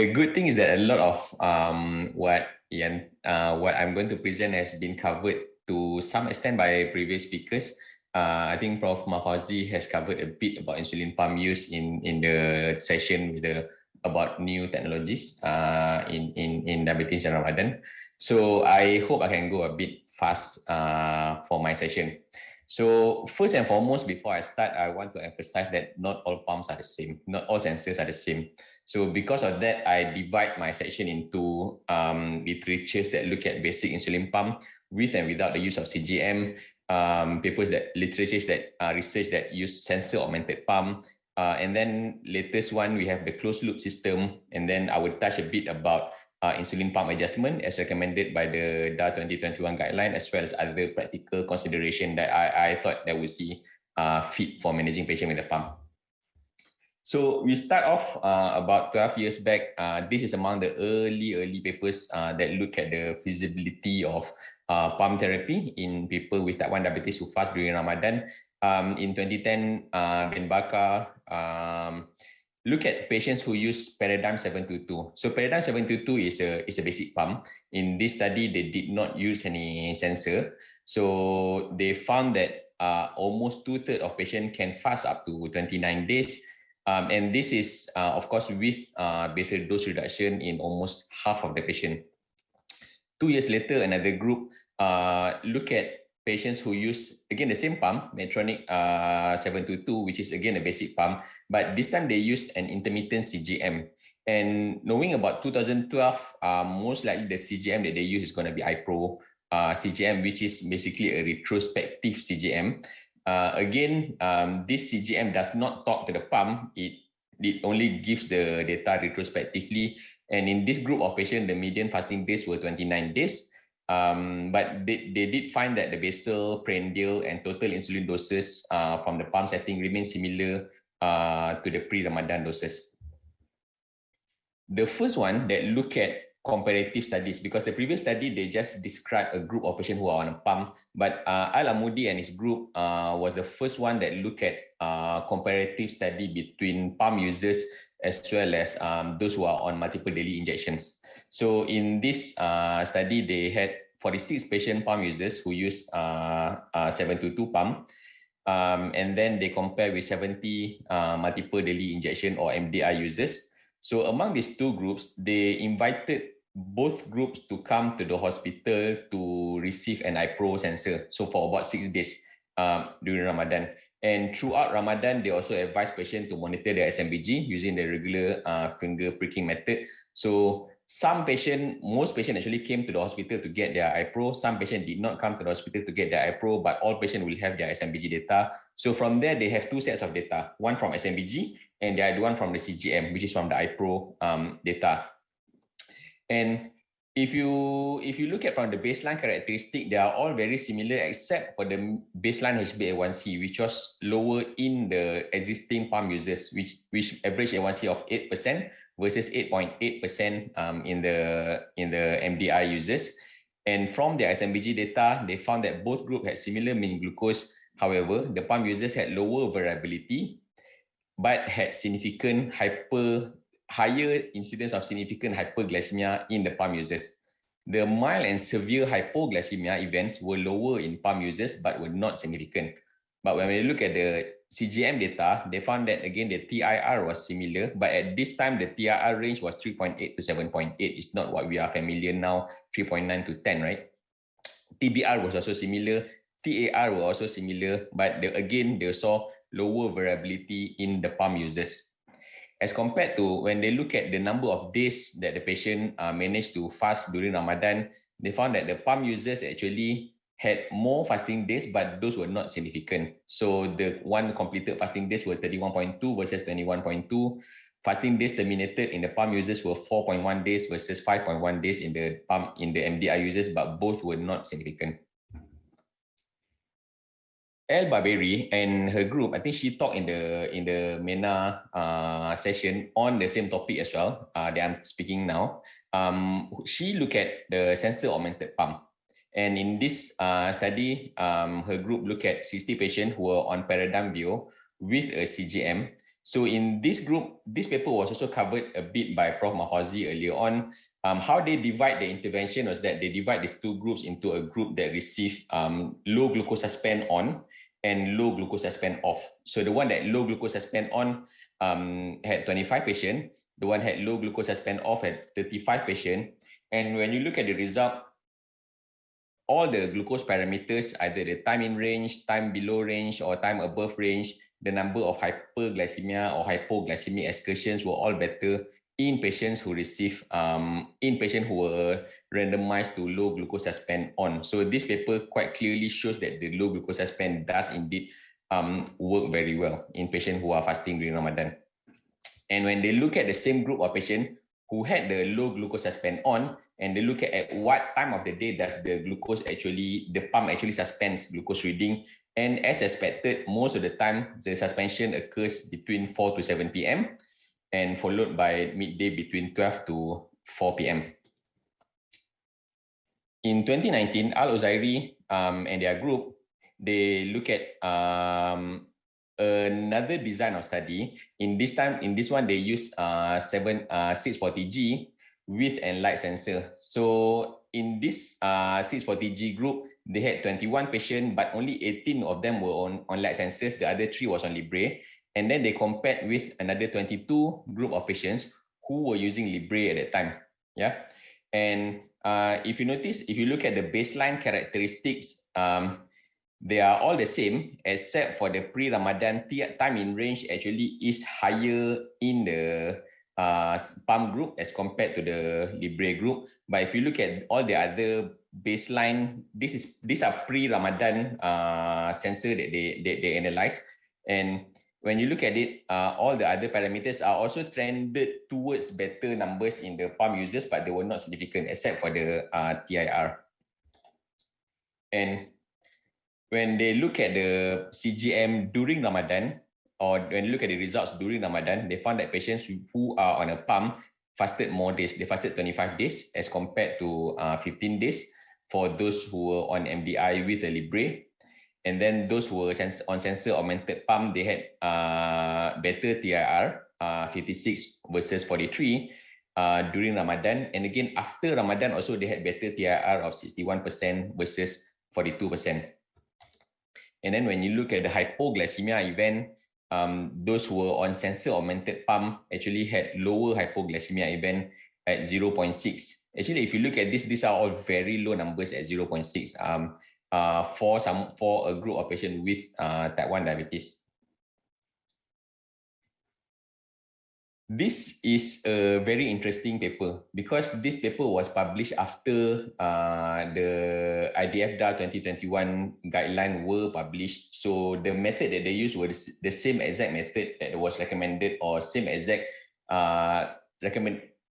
the good thing is that a lot of what I'm going to present has been covered to some extent by previous speakers. I think Prof. Mafazi has covered a bit about insulin pump use in the session with about new technologies in diabetes and Ramadan. So I hope I can go a bit fast for my session. So first and foremost, before I start, I want to emphasize that not all pumps are the same. Not all sensors are the same. So because of that, I divide my section into literatures that look at basic insulin pump with and without the use of CGM, literatures that research that use sensor augmented pump, and then latest one we have the closed loop system, and then I will touch a bit about insulin pump adjustment as recommended by the Dar 2021 guideline, as well as other practical consideration that I thought that we see fit for managing patient with a pump. So we start off about 12 years back. This is among the early papers that look at the feasibility of pump therapy in people with type 1 diabetes who fast during Ramadan. In 2010, Ben Bakar look at patients who use Paradigm 722. So Paradigm 722 is a basic pump. In this study, they did not use any sensor. So they found that almost 2/3 of patients can fast up to 29 days. And this is, of course, with basal dose reduction in almost half of the patient. 2 years later, another group look at patients who use, again, the same pump, Medtronic 722, which is, again, a basic pump, but this time they use an intermittent CGM. And knowing about 2012, most likely the CGM that they use is going to be iPro CGM, which is basically a retrospective CGM. This CGM does not talk to the pump. It only gives the data retrospectively. And in this group of patients, the median fasting days were 29 days. But they did find that the basal, prandial, and total insulin doses from the pump setting remain similar to the pre-Ramadan doses. The first one that look at comparative studies, because the previous study, they just described a group of patients who are on a pump, but AlAmudi and his group was the first one that looked at comparative study between pump users as well as those who are on multiple daily injections. So in this study, they had 46 patient pump users who use 722 pump, and then they compare with 70 multiple daily injection or MDI users. So among these two groups, they invited both groups to come to the hospital to receive an iPro sensor. So for about 6 days during Ramadan. And throughout Ramadan, they also advise patients to monitor their SMBG using the regular finger pricking method. So most patients actually came to the hospital to get their iPro. Some patients did not come to the hospital to get their iPro, but all patients will have their SMBG data. So from there, they have two sets of data, one from SMBG and the other one from the CGM, which is from the iPro data. And if you look at from the baseline characteristic, they are all very similar except for the baseline HbA1c, which was lower in the existing pump users, which average A1c of 8% versus 8.8% in the MDI users. And from their SMBG data, they found that both groups had similar mean glucose. However, the pump users had lower variability, but had significant higher incidence of significant hyperglycemia in the pump users. The mild and severe hypoglycemia events were lower in pump users, but were not significant. But when we look at the CGM data, they found that, again, the TIR was similar, but at this time, the TIR range was 3.8 to 7.8. It's not what we are familiar now, 3.9 to 10, right? TBR was also similar. TAR were also similar, but again, they saw lower variability in the pump users. As compared to when they look at the number of days that the patient managed to fast during Ramadan, they found that the pump users actually had more fasting days, but those were not significant. So the one completed fasting days were 31.2 versus 21.2. Fasting days terminated in the pump users were 4.1 days versus 5.1 days in the MDI users, but both were not significant. Barbari and her group, I think she talked in the MENA session on the same topic as well that I'm speaking now. She looked at the sensor augmented pump. And in this study, her group looked at 60 patients who were on Paradigm View with a CGM. So in this group, this paper was also covered a bit by Prof. Mahazi earlier on. How they divide the intervention was that they divide these two groups into a group that received low glucose suspend on and low glucose suspend off. So the one that low glucose suspend on had 25 patients. The one had low glucose suspend off had 35 patients. And when you look at the result, all the glucose parameters, either the time in range, time below range, or time above range, the number of hyperglycemia or hypoglycemic excursions were all better in patients who receive, in patients who were randomized to low glucose suspend on. So this paper quite clearly shows that the low glucose suspend does indeed work very well in patients who are fasting during Ramadan. And when they look at the same group of patients who had the low glucose suspend on, and they look at what time of the day does the glucose actually, the pump actually suspends glucose reading. And as expected, most of the time, the suspension occurs between 4 to 7 p.m. and followed by midday between 12 to 4 p.m. In 2019, Aluzairi and their group, they look at another design of study. In this one, they use 640G with and light sensor. So in this 640G group, they had 21 patients, but only 18 of them were on light sensors. The other 3 was on Libre. And then they compared with another 22 group of patients who were using Libre at that time. Yeah. And if you notice, if you look at the baseline characteristics, they are all the same, except for the pre-Ramadan time in range actually is higher in the pump group as compared to the Libre group. But if you look at all the other baseline, these are pre-Ramadan sensor that they analyze. And when you look at it, all the other parameters are also trended towards better numbers in the pump users, but they were not significant except for the TIR. And when they look at the CGM during Ramadan, or when you look at the results during Ramadan, they found that patients who are on a pump fasted more days. They fasted 25 days as compared to 15 days for those who were on MDI with a Libre. And then those who were on sensor augmented pump, they had better TIR, 56 versus 43 during Ramadan. And again, after Ramadan also, they had better TIR of 61% versus 42%. And then when you look at the hypoglycemia event, those who were on sensor augmented pump actually had lower hypoglycemia event at 0.6. Actually, if you look at this, these are all very low numbers at 0.6 for a group of patients with type 1 diabetes. This is a very interesting paper because this paper was published after the IDF-DAR 2021 guideline were published. So the method that they used was the same exact method that was recommended, or same exact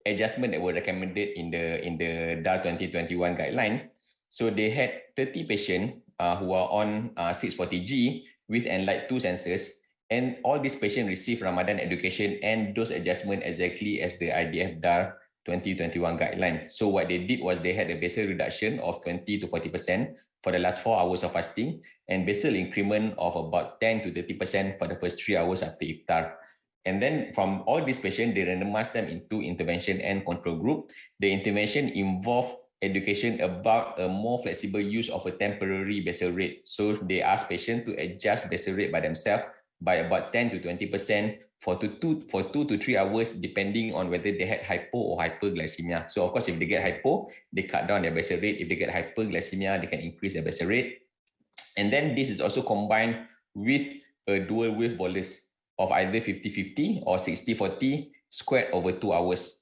adjustment that were recommended in the DAR 2021 guideline. So they had 30 patients who are on 640G with Enlight 2 sensors. And all these patients receive Ramadan education and dose adjustment exactly as the IDF-DAR 2021 guideline. So what they did was they had a basal reduction of 20 to 40% for the last 4 hours of fasting, and basal increment of about 10 to 30% for the first 3 hours after iftar. And then from all these patients, they randomized them into intervention and control group. The intervention involved education about a more flexible use of a temporary basal rate. So they asked patients to adjust basal rate by themselves by about 10 to 20% for 2 to 3 hours, depending on whether they had hypo or hyperglycemia. So of course, if they get hypo, they cut down their basal rate. If they get hyperglycemia, they can increase their basal rate. And then this is also combined with a dual wave bolus of either 50-50 or 60-40 squared over 2 hours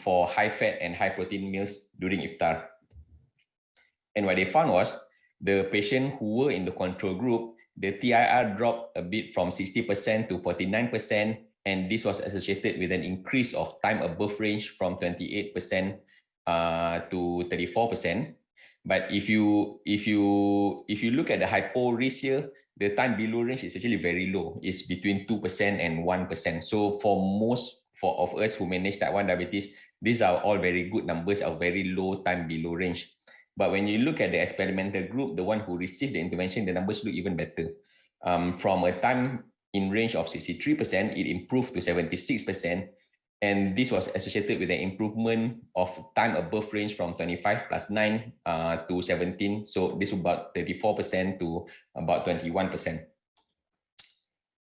for high fat and high protein meals during iftar. And what they found was the patient who were in the control group, the TIR dropped a bit from 60% to 49%, and this was associated with an increase of time above range from 28% to 34%. But if you look at the hypo risk here, the time below range is actually very low. It's between 2% and 1%. So for most of us who manage type 1 diabetes, these are all very good numbers of very low time below range. But when you look at the experimental group, the one who received the intervention, the numbers look even better. From a time in range of 63%, it improved to 76%. And this was associated with an improvement of time above range from 25 plus 9 to 17. So this was about 34% to about 21%.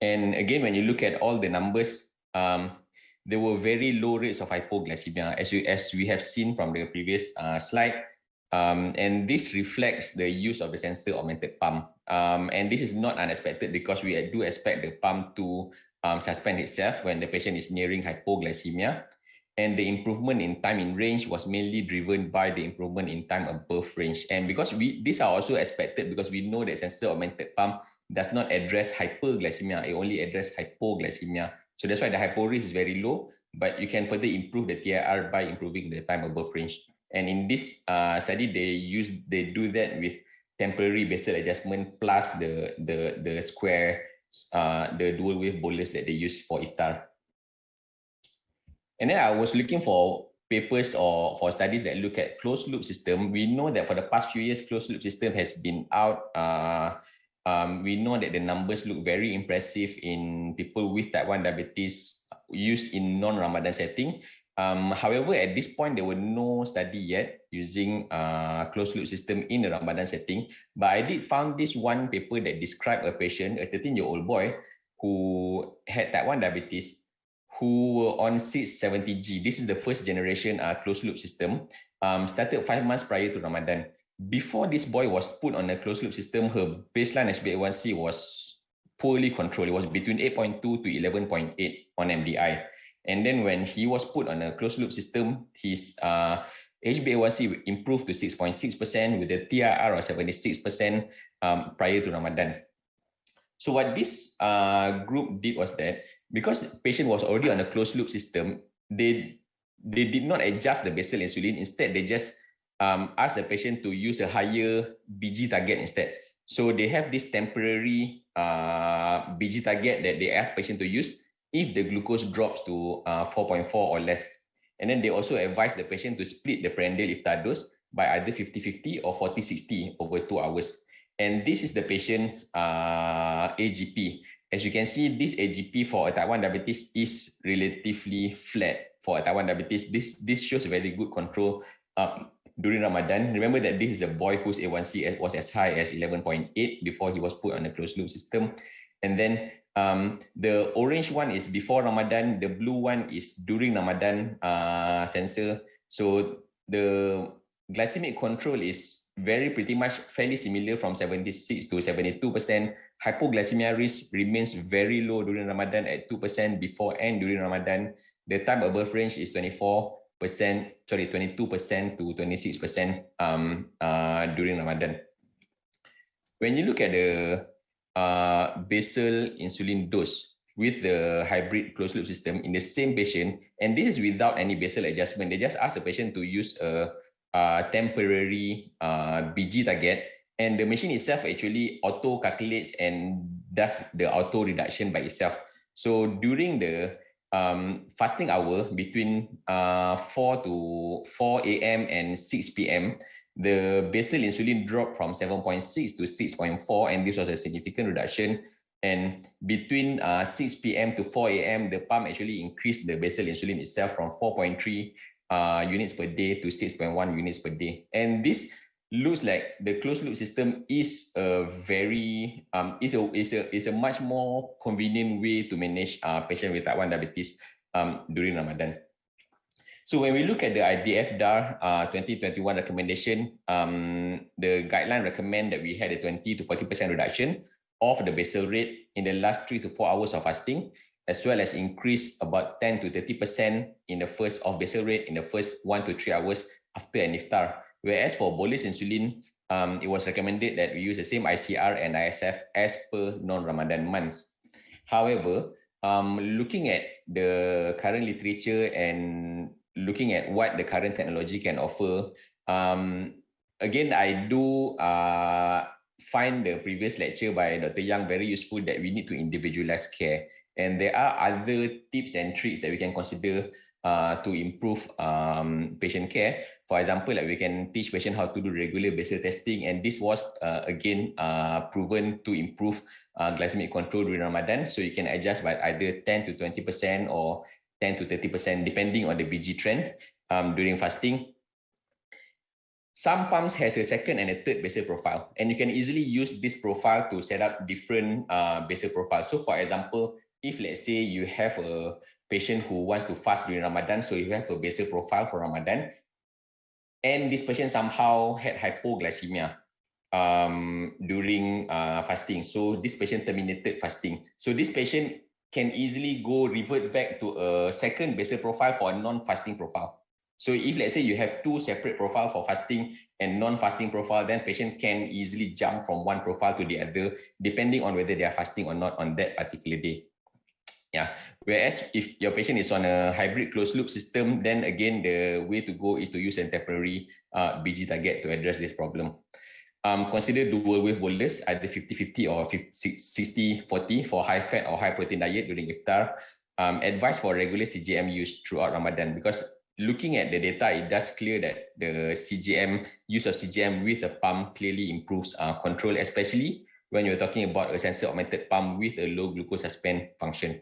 And again, when you look at all the numbers, there were very low rates of hypoglycemia, as we have seen from the previous slide. And this reflects the use of the sensor augmented pump. And this is not unexpected because we do expect the pump to suspend itself when the patient is nearing hypoglycemia. And the improvement in time in range was mainly driven by the improvement in time above range. And because these are also expected because we know that sensor augmented pump does not address hyperglycemia, it only addresses hypoglycemia. So that's why the hypo risk is very low, but you can further improve the TIR by improving the time above range. And in this study, they do that with temporary basal adjustment plus the square, the dual wave bolus that they use for IFTAR. And then I was looking for papers or for studies that look at closed loop system. We know that for the past few years, closed loop system has been out. We know that the numbers look very impressive in people with type 1 diabetes used in non-Ramadan setting. However, at this point, there were no study yet using closed loop system in a Ramadan setting. But I did found this one paper that described a patient, a 13-year-old boy who had type 1 diabetes, who were on 670G. This is the first generation closed loop system, started 5 months prior to Ramadan. Before this boy was put on a closed loop system, her baseline HbA1c was poorly controlled. It was between 8.2 to 11.8 on MDI. And then when he was put on a closed loop system, his HbA1c improved to 6.6% with a TIR of 76% prior to Ramadan. So what this group did was that because the patient was already on a closed loop system, they did not adjust the basal insulin. Instead, they just asked the patient to use a higher BG target instead. So they have this temporary BG target that they ask patient to use if the glucose drops to 4.4 or less. And then they also advise the patient to split the prandial iftar dose by either 50-50 or 40-60 over 2 hours. And this is the patient's AGP. As you can see, this AGP for a type 1 diabetes is relatively flat. For a type 1 diabetes, this shows very good control during Ramadan. Remember that this is a boy whose A1C was as high as 11.8 before he was put on a closed loop system. And then the orange one is before Ramadan, the blue one is during Ramadan sensor. So the glycemic control is pretty much fairly similar from 76 to 72%. Hypoglycemia risk remains very low during Ramadan at 2% before and during Ramadan. The time above range is 22% to 26% during Ramadan. When you look at the basal insulin dose with the hybrid closed loop system in the same patient, and this is without any basal adjustment, they just ask the patient to use a temporary BG target, and the machine itself actually auto calculates and does the auto reduction by itself. So during the fasting hour between 4 a.m. and 6 p.m., the basal insulin dropped from 7.6 to 6.4, and this was a significant reduction. And between 6 p.m. to 4 a.m., the pump actually increased the basal insulin itself from 4.3 units per day to 6.1 units per day. And this looks like the closed loop system is a very is a much more convenient way to manage patient with type 1 diabetes during Ramadan. So when we look at the IDF DAR 2021 recommendation, the guideline recommend that we had a 20 to 40% reduction of the basal rate in the last 3 to 4 hours of fasting, as well as increase about 10 to 30% in the first of basal rate in the first 1 to 3 hours after an iftar. Whereas for bolus insulin, it was recommended that we use the same ICR and ISF as per non-Ramadan months. However, looking at the current literature and looking at what the current technology can offer, again, I do find the previous lecture by Dr. Yang very useful, that we need to individualize care. And there are other tips and tricks that we can consider to improve patient care. For example, like we can teach patients how to do regular basal testing, and this was again proven to improve glycemic control during Ramadan. So you can adjust by either 10 to 20% or 10 to 30%, depending on the BG trend during fasting. Some pumps has a second and a third basal profile, and you can easily use this profile to set up different basal profiles. So for example, if let's say you have a patient who wants to fast during Ramadan, so you have a basal profile for Ramadan, and this patient somehow had hypoglycemia during fasting. So this patient terminated fasting. So this patient can easily revert back to a second basal profile for a non-fasting profile. So if let's say you have two separate profiles for fasting and non-fasting profile, then patient can easily jump from one profile to the other, depending on whether they are fasting or not on that particular day. Yeah. Whereas if your patient is on a hybrid closed loop system, then again, the way to go is to use a temporary BG target to address this problem. Consider dual wave bolus, either 50-50 or 60-40 for high fat or high protein diet during iftar. Advice for regular CGM use throughout Ramadan, because looking at the data, it does clear that the use of CGM with a pump clearly improves control, especially when you're talking about a sensor augmented pump with a low glucose suspend function.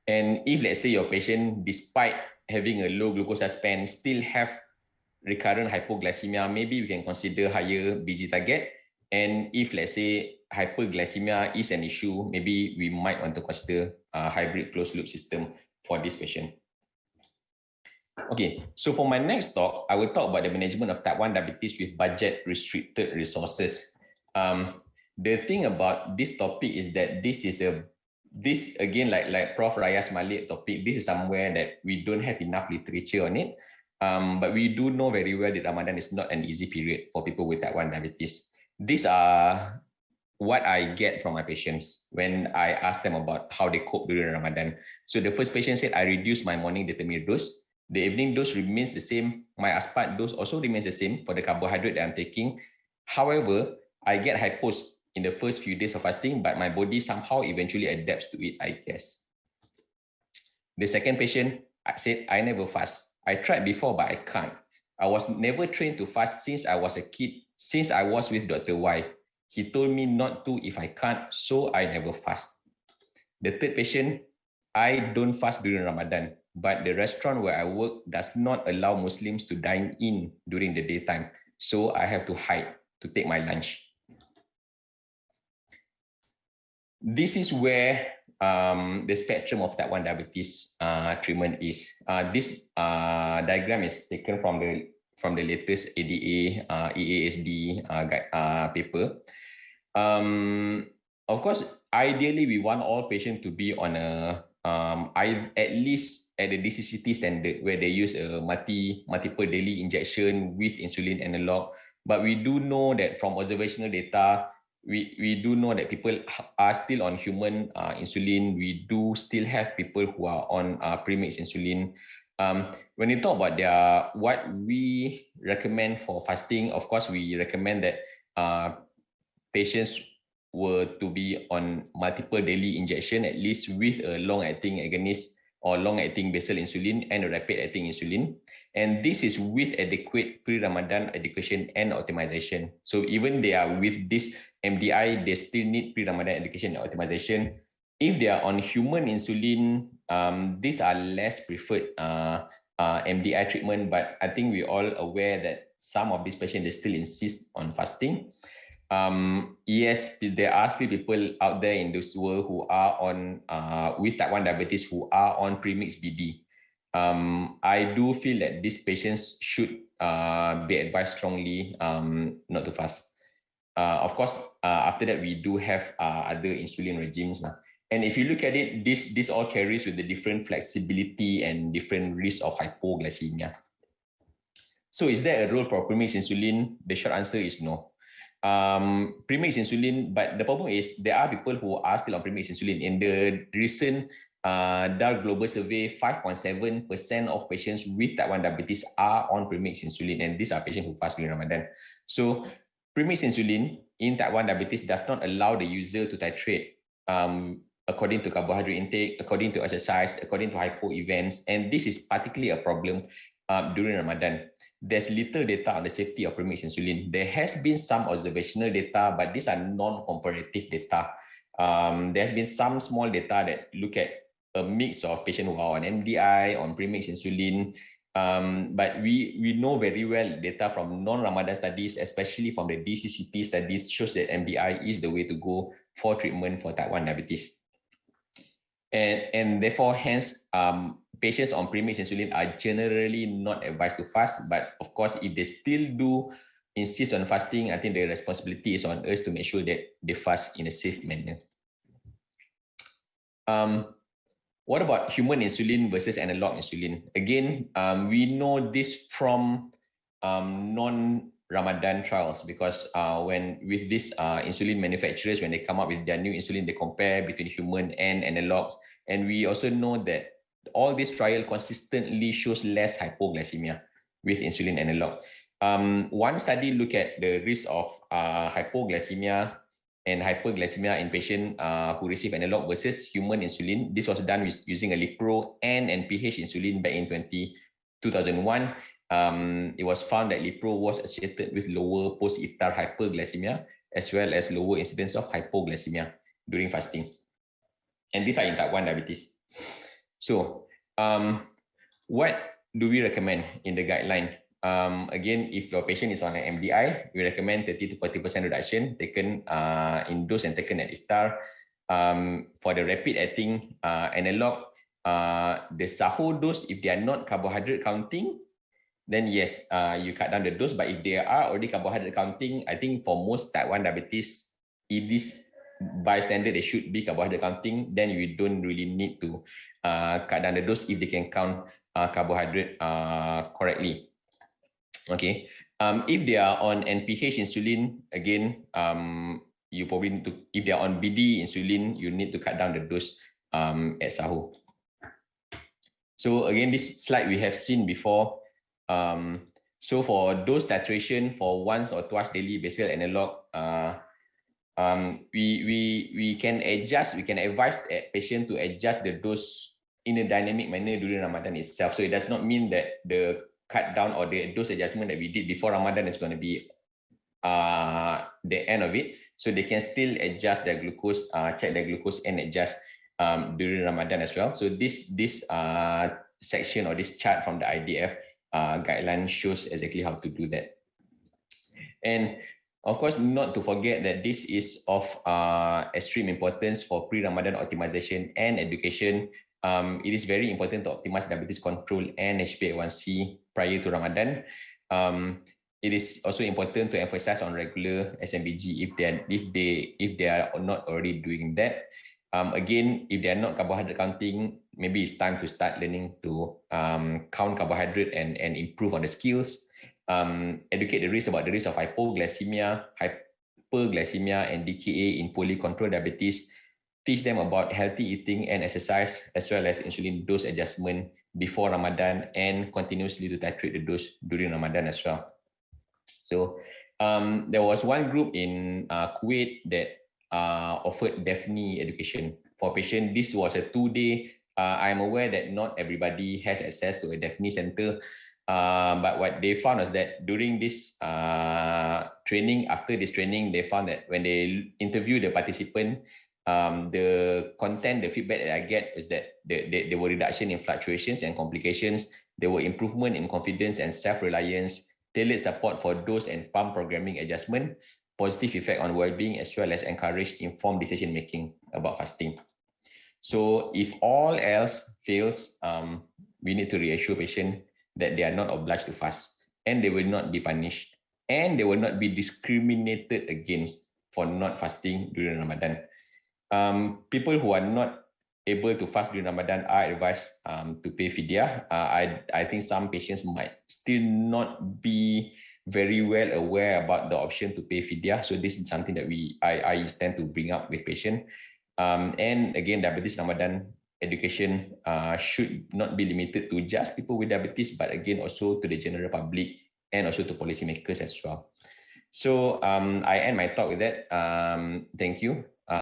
And if let's say your patient, despite having a low glucose suspend, still have recurrent hypoglycemia, maybe we can consider higher BG target. And if let's say hyperglycemia is an issue, maybe we might want to consider a hybrid closed loop system for this patient. Okay, so for my next talk, I will talk about the management of type 1 diabetes with budget restricted resources. The thing about this topic is that this again, like Prof. Rayas Malik topic, this is somewhere that we don't have enough literature on it. But we do know very well that Ramadan is not an easy period for people with type 1 diabetes. These are what I get from my patients when I ask them about how they cope during Ramadan. So the first patient said, I reduced my morning determined dose. The evening dose remains the same. My aspartate dose also remains the same for the carbohydrate that I'm taking. However, I get hypos in the first few days of fasting, but my body somehow eventually adapts to it, I guess. The second patient said, I never fast. I tried before, but I can't. I was never trained to fast since I was a kid, since I was with Dr. Y. He told me not to if I can't, so I never fast. The third patient, I don't fast during Ramadan, but the restaurant where I work does not allow Muslims to dine in during the daytime, so I have to hide to take my lunch. This is where the spectrum of type 1 diabetes treatment is. This diagram is taken from the latest ADA EASD paper. Of course, ideally, we want all patients to be on a at least at the DCCT standard, where they use a multiple daily injection with insulin analog. But we do know that from observational data, we do know that people are still on human insulin. We do still have people who are on Premix insulin. When you talk about what we recommend for fasting, of course, we recommend that patients were to be on multiple daily injection, at least with a long-acting agonist or long-acting basal insulin and a rapid-acting insulin. And this is with adequate pre-Ramadan education and optimization. So even they are with this MDI, they still need pre-Ramadan education and optimization. If they are on human insulin, these are less preferred MDI treatment, but I think we're all aware that some of these patients, they still insist on fasting. Yes, there are still people out there in this world who are on with type 1 diabetes who are on Premix BD. I do feel that these patients should be advised strongly not to fast. Of course, after that, we do have other insulin regimes. And if you look at it, this all carries with the different flexibility and different risks of hypoglycemia. So is there a role for Premix insulin? The short answer is no. Premix insulin, but the problem is there are people who are still on Premix insulin. In the recent Dar Global Survey, 5.7% of patients with type 1 diabetes are on Premix insulin, and these are patients who fast during Ramadan. So Premix insulin in type 1 diabetes does not allow the user to titrate according to carbohydrate intake, according to exercise, according to hypo events, and this is particularly a problem during Ramadan. There's little data on the safety of premix insulin. There has been some observational data, but these are non-comparative data. There's been some small data that look at a mix of patients who are on MDI, on premix insulin, but we know very well data from non-Ramadan studies, especially from the DCCT studies, shows that MDI is the way to go for treatment for type 1 diabetes. And therefore, hence, patients on premix insulin are generally not advised to fast. But of course, if they still do insist on fasting, I think the responsibility is on us to make sure that they fast in a safe manner. What about human insulin versus analog insulin? Again, we know this from non-Ramadan trials, because when with these insulin manufacturers, when they come up with their new insulin, they compare between human and analogs. And we also know that all this trial consistently shows less hypoglycemia with insulin analog. One study looked at the risk of hypoglycemia and hyperglycemia in patients who receive analog versus human insulin. This was done with using a Lipro and NPH insulin back in 2001. It was found that Lipro was associated with lower post-iftar hyperglycemia as well as lower incidence of hypoglycemia during fasting. And these are in type 1 diabetes. So what do we recommend in the guideline? Again, if your patient is on an MDI, we recommend 30 to 40% reduction taken in dose and taken at iftar. For the rapid-acting analog, the sahur dose, if they are not carbohydrate counting, then yes, you cut down the dose. But if they are already carbohydrate counting, I think for most type 1 diabetes, it is by standard, they should be carbohydrate counting, then you don't really need to cut down the dose if they can count carbohydrate correctly. Okay, if they are on NPH insulin, again, you probably need to, if they are on BD insulin, you need to cut down the dose at sahur. So again, this slide we have seen before. So for dose titration for once or twice daily basal analog, we can adjust, we can advise a patient to adjust the dose in a dynamic manner during Ramadan itself. So it does not mean that the cut down or the dose adjustment that we did before Ramadan is going to be the end of it. So they can still adjust their glucose, check their glucose and adjust during Ramadan as well. So this section or this chart from the IDF guideline shows exactly how to do that. And of course, not to forget that this is of extreme importance for pre-Ramadan optimization and education. It is very important to optimize diabetes control and HbA1c prior to Ramadan. It is also important to emphasize on regular SMBG if they are not already doing that. Again, if they are not carbohydrate counting, maybe it's time to start learning to count carbohydrate and improve on the skills. Educate the risk about the risk of hypoglycemia, hyperglycemia, and DKA in poorly controlled diabetes. Teach them about healthy eating and exercise, as well as insulin dose adjustment before Ramadan, and continuously to titrate the dose during Ramadan as well. So there was one group in Kuwait that offered DEFNI education for patients. This was a 2-day. I'm aware that not everybody has access to a DEFNI center. But what they found was that during this training, after this training, they found that when they interview the participant, the content, the feedback that I get is that there were reduction in fluctuations and complications. There were improvement in confidence and self-reliance, tailored support for dose and pump programming adjustment, positive effect on well-being, as well as encouraged informed decision-making about fasting. So if all else fails, we need to reassure patients that they are not obliged to fast, and they will not be punished, and they will not be discriminated against for not fasting during Ramadan. People who are not able to fast during Ramadan are advised to pay fidyah. I think some patients might still not be very well aware about the option to pay fidyah. So this is something that I tend to bring up with patients. And again, diabetes Ramadan education should not be limited to just people with diabetes, but again also to the general public and also to policymakers as well. So I end my talk with that. Thank you.